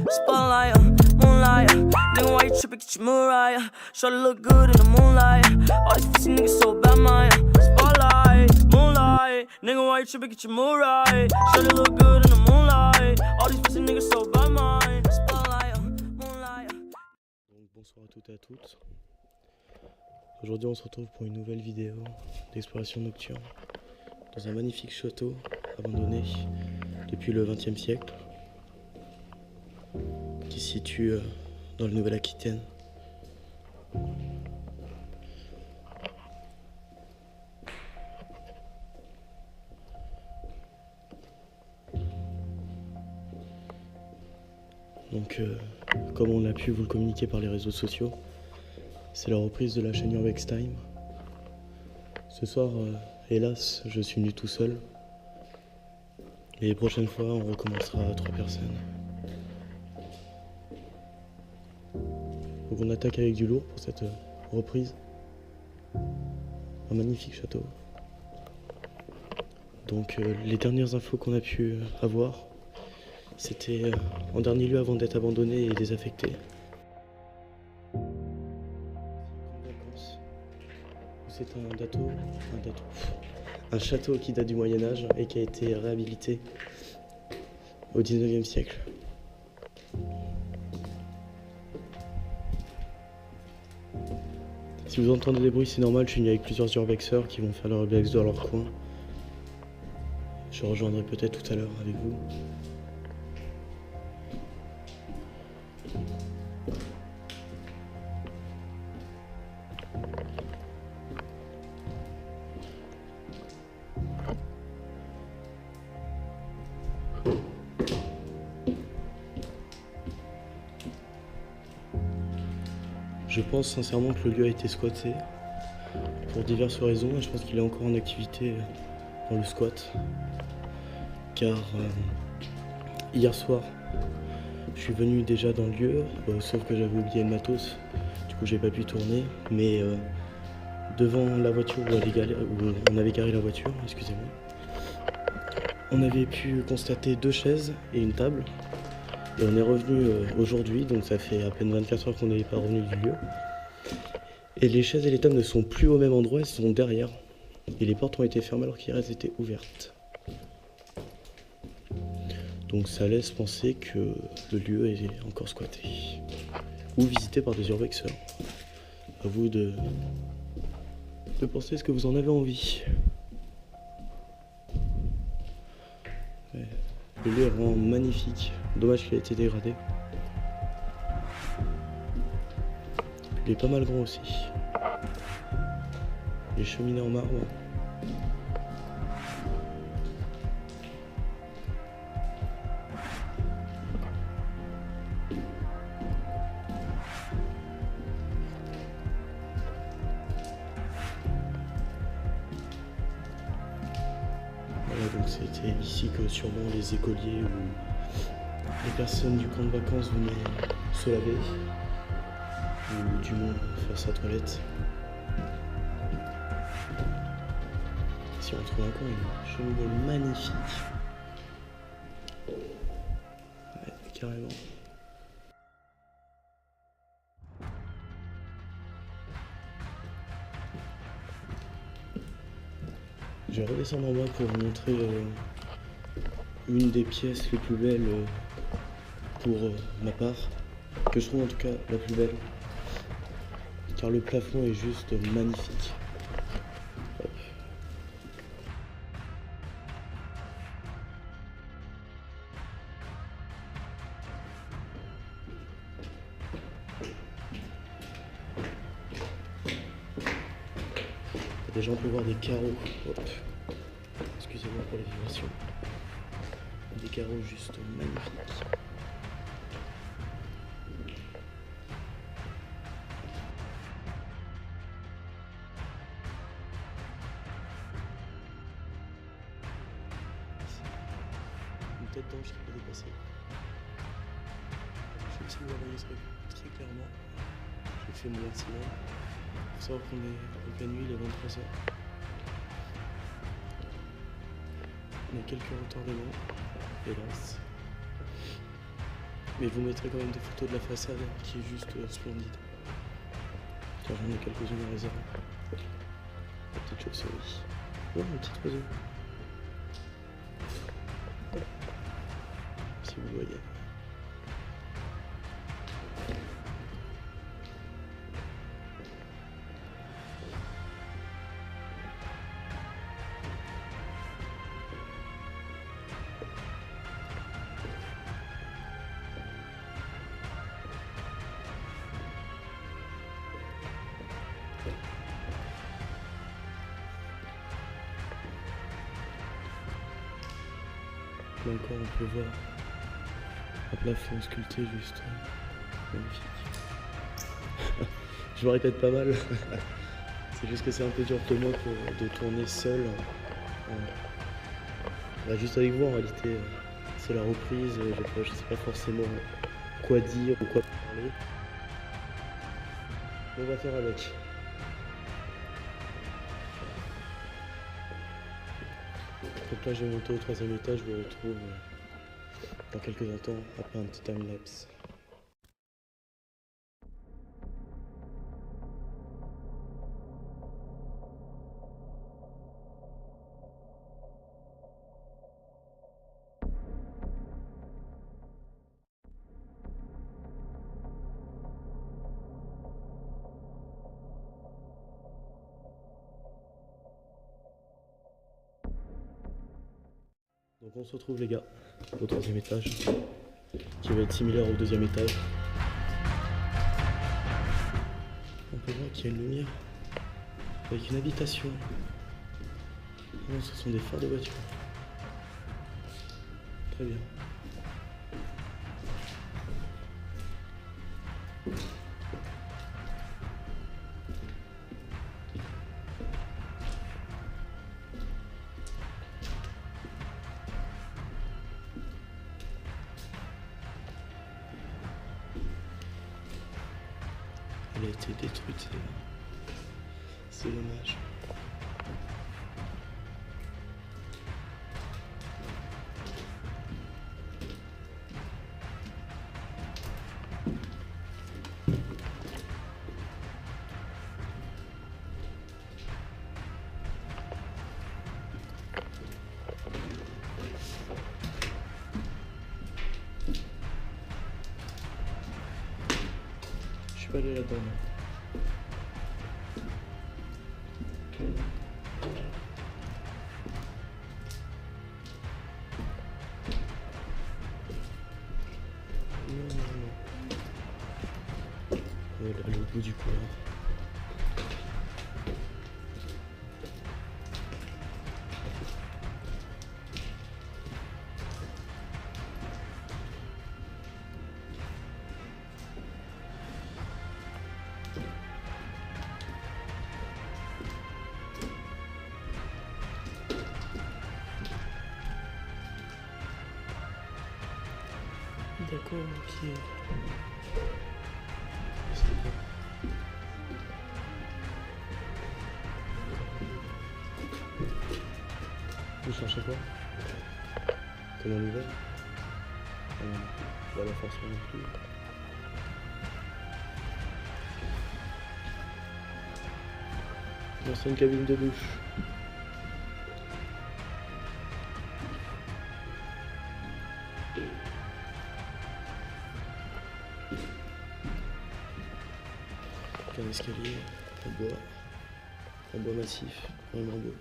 Spotlight, moonlight, nigga, why you trippin', get your Mariah. Shorty look good in the moonlight. All these pussy niggas so bad, Maya. Spotlight, moonlight, nigga, why you trippin', get your Mariah. Shorty look good in the moonlight. All these pussy niggas so bad, Maya. Spotlight, moonlight. Donc bonsoir à toutes et à toutes. Aujourd'hui on se retrouve pour une nouvelle vidéo d'exploration nocturne dans un magnifique château abandonné depuis le XXe siècle qui se situe dans le Nouvelle-Aquitaine. Donc comme on a pu vous le communiquer par les réseaux sociaux, c'est la reprise de la chaîne Urbex Time. Ce soir, hélas, je suis venu tout seul. Et les prochaines fois, on recommencera à 3 personnes. Donc on attaque avec du lourd pour cette reprise. Un magnifique château. Donc les dernières infos qu'on a pu avoir, c'était en dernier lieu avant d'être abandonné et désaffecté. C'est un château qui date du Moyen-Âge et qui a été réhabilité au 19e siècle. Si vous entendez des bruits, c'est normal, je suis venu avec plusieurs urbexeurs qui vont faire leur urbex dans leur coin. Je rejoindrai peut-être tout à l'heure avec vous. Je pense sincèrement que le lieu a été squatté pour diverses raisons et je pense qu'il est encore en activité dans le squat. Car hier soir, je suis venu déjà dans le lieu, sauf que j'avais oublié le matos, du coup j'ai pas pu tourner, mais devant la voiture où on avait garé la voiture, excusez-moi, on avait pu constater 2 chaises et une table. Et on est revenu aujourd'hui, donc ça fait à peine 24 heures qu'on n'est pas revenu du lieu. Et les chaises et les tables ne sont plus au même endroit, elles sont derrière. Et les portes ont été fermées alors qu'hier elles étaient ouvertes. Donc ça laisse penser que le lieu est encore squatté. Ou visité par des urbexeurs. À vous de penser ce que vous en avez envie. Ouais. Le lieu est vraiment magnifique. Dommage qu'il ait été dégradé. Il est pas mal grand aussi. Les cheminées en marbre. Voilà, donc c'était ici que sûrement les écoliers ou les personnes du camp de vacances venaient se laver ou du moins faire sa toilette. Ici on trouve encore une cheminée magnifique. Ouais, carrément. Je vais redescendre en bas pour vous montrer une des pièces les plus belles pour ma part, que je trouve en tout cas la plus belle, car le plafond est juste magnifique. Hop. Déjà on peut voir des carreaux. Hop. Excusez-moi pour les vibrations. Des carreaux juste magnifiques. Une tête d'ange qui peut dépasser. Je vais essayer de vous envoyer ça très clairement. J'ai fait mon maximum. Pour savoir qu'on est en pleine nuit, il est 23h. On a quelques retardements, hélas. Mais je vous mettrai quand même des photos de la façade qui est juste splendide. Car j'en ai quelques-unes en réserve. La petite chauve-souris. Oh, un petit oiseau. Si vous voyez. Là encore, on peut voir un plafond sculpté juste magnifique. Je me répète pas mal. C'est juste que c'est un peu dur pour moi de tourner seul. Bah, juste avec vous en réalité. C'est la reprise, je sais pas forcément quoi dire ou quoi parler. On va faire avec. Donc là, je vais monter au 3e étage, je vous retrouve dans quelques instants après un petit time-lapse. Donc on se retrouve les gars au 3e étage qui va être similaire au 2e étage. On peut voir qu'il y a une lumière avec une habitation. Non, ce sont des phares de voiture. Très bien. Elle a été détruite, c'est dommage. Je suis pas allé là-dedans. Non. Voilà le bout du couloir. D'accord, ok. Vous cherchez quoi? Comment l'ouvrir? Pas la force non plus. Non, c'est une cabine de douche. Un escalier en bois massif, vraiment beau.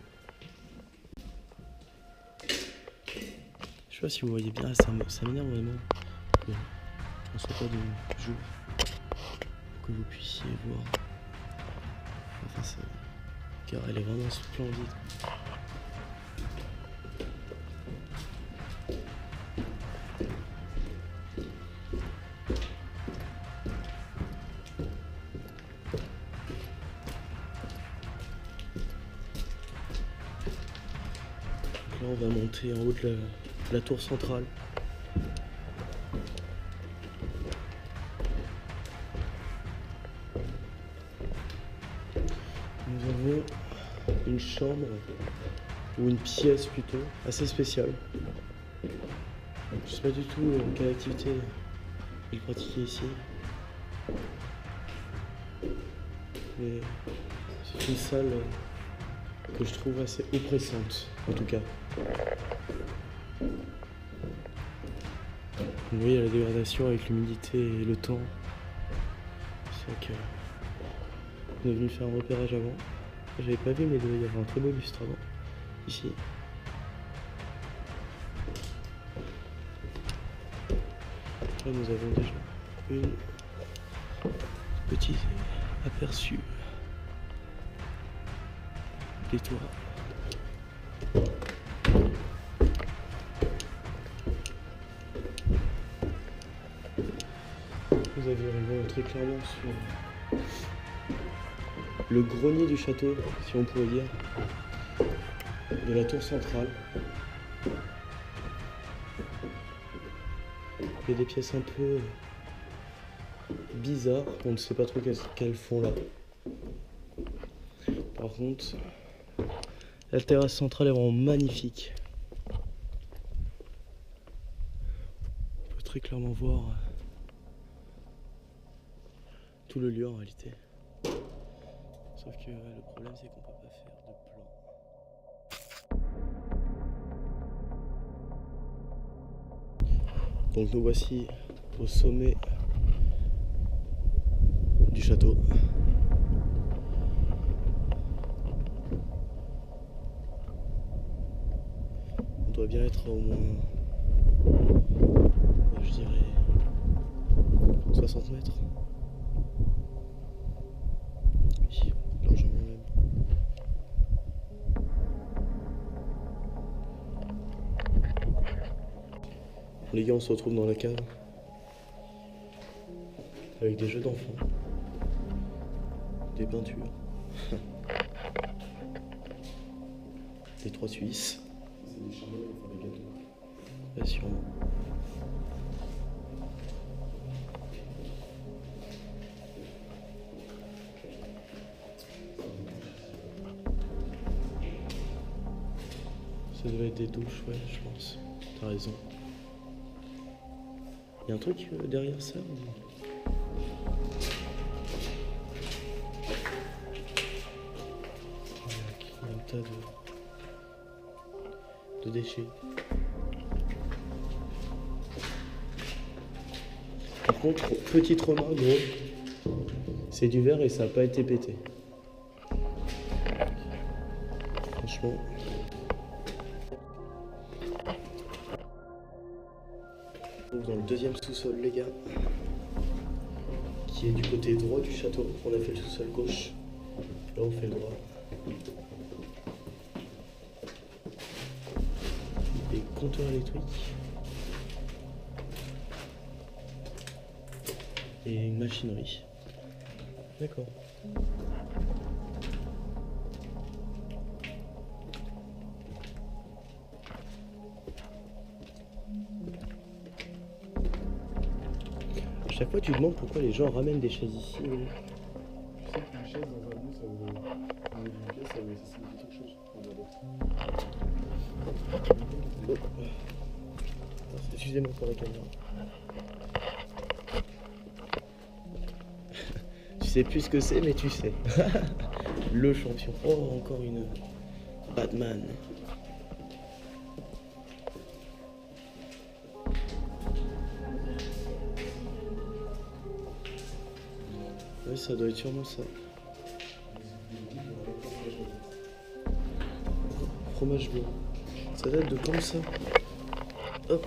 Je sais pas si vous voyez bien, ça m'énerve vraiment. On soit pas de jour pour que vous puissiez voir la façade, car elle est vraiment splendide. Là, on va monter en haut de la tour centrale. Nous avons une chambre ou une pièce plutôt, assez spéciale. Je sais pas du tout quelle activité il pratiquait ici. Mais c'est une salle que je trouve assez oppressante, en tout cas. Vous voyez la dégradation avec l'humidité et le temps. C'est vrai que on est venu faire un repérage avant. J'avais pas vu, mais il devait y avoir un très beau lustre avant, ici. Là, nous avons déjà une petit aperçu des toits. Vous avez arrivé très clairement sur le grenier du château, si on pourrait dire, de la tour centrale. Il y a des pièces un peu bizarres, on ne sait pas trop qu'elles font là. Par contre, la terrasse centrale est vraiment magnifique. On peut très clairement voir tout le lieu en réalité. Sauf que le problème c'est qu'on peut pas faire de plan. Donc nous voici au sommet du château. On doit bien être au moins, je dirais, 60 mètres. Oui, largement même. Les gars, on se retrouve dans la cave avec des jeux d'enfants, des peintures, des trois Suisses. C'est des chandelles pour faire des gâteaux. Bien sûrement. Ça devait être des douches, ouais, je pense. T'as raison. Il y a un truc derrière ça ou... Il y a un tas de déchets. Par contre, petite remarque, gros, c'est du verre et ça n'a pas été pété. Franchement. Dans le deuxième sous-sol, les gars, qui est du côté droit du château. On a fait le sous-sol gauche, là on fait le droit. Des compteurs électriques et une machinerie. D'accord. À chaque fois, tu te demandes pourquoi les gens ramènent des chaises ici. Je sais qu'une chaise dans un lieu, ça veut. Dans une pièce, ça signifie quelque chose. Excusez-moi pour la caméra. Tu sais plus ce que c'est, mais tu sais. Le champion. Oh, encore une Batman. Oui, ça doit être sûrement ça. Fromage blanc. Ça date de quand ça? Hop.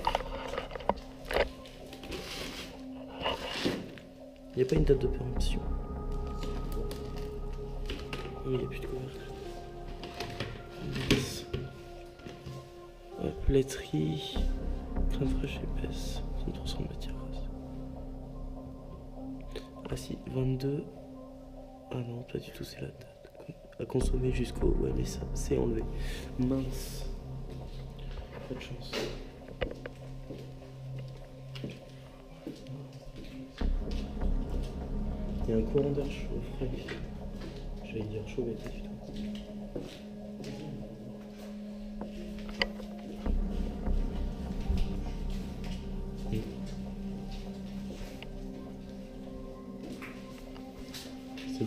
Il n'y a pas une date de péremption. Il n'y a plus de couvercle. Yes. Hop, laiterie. Crème fraîche épaisse. 100% de matière grasse. Ah si, 22. Ah non, pas du tout, c'est la date. À consommer jusqu'au... Ouais, mais ça, c'est enlevé. Mince. Pas de chance. Il y a un courant d'air chaud, frais. J'allais dire chaud, mais pas du tout.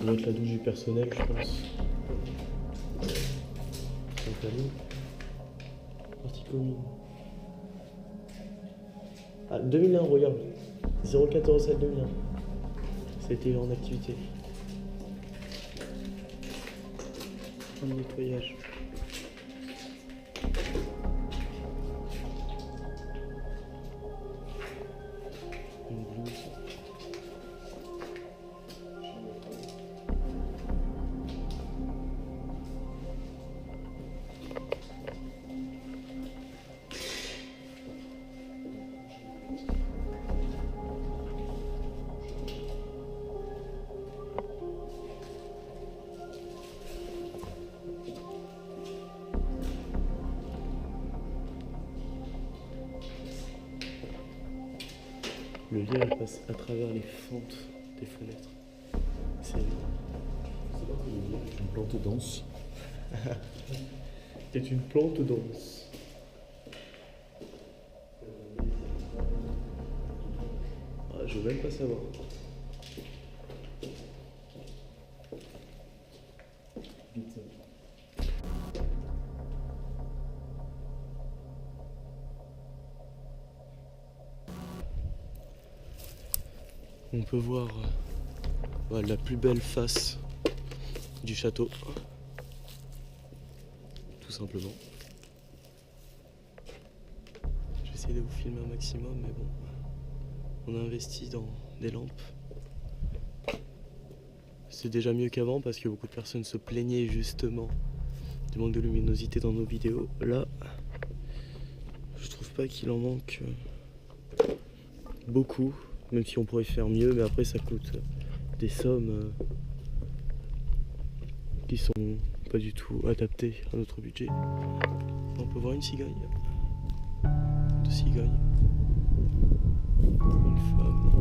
doit être la douche du personnel, je pense. Compagnie. Partie commune. Ah, 2001, regarde. 014 2001. C'était en activité. Un nettoyage. Une blouse. Le lien elle passe à travers les fentes des fenêtres. C'est C'est pas que le lien est une plante dense. une plante dense. Ah, je veux même pas savoir. Vite. On peut voir la plus belle face du château. Tout simplement. J'essaie de vous filmer un maximum, mais bon. On a investi dans des lampes. C'est déjà mieux qu'avant parce que beaucoup de personnes se plaignaient justement du manque de luminosité dans nos vidéos. Là, je trouve pas qu'il en manque beaucoup, même si on pourrait faire mieux, mais après ça coûte des sommes qui sont pas du tout adaptées à notre budget. On peut voir une cigogne, deux cigognes, une femme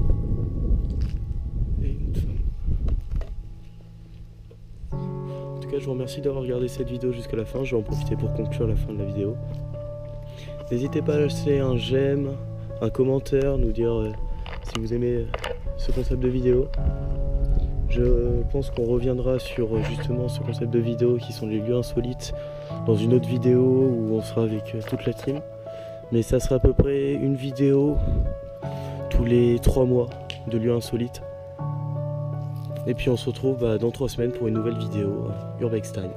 et une autre femme. En tout cas, je vous remercie d'avoir regardé cette vidéo jusqu'à la fin. Je vais en profiter pour conclure la fin de la vidéo. N'hésitez pas à lâcher un j'aime, un commentaire, nous dire si vous aimez ce concept de vidéo. Je pense qu'on reviendra sur justement ce concept de vidéo qui sont les lieux insolites dans une autre vidéo où on sera avec toute la team. Mais ça sera à peu près une vidéo tous les 3 mois de lieux insolites. Et puis on se retrouve dans 3 semaines pour une nouvelle vidéo Urbex Time.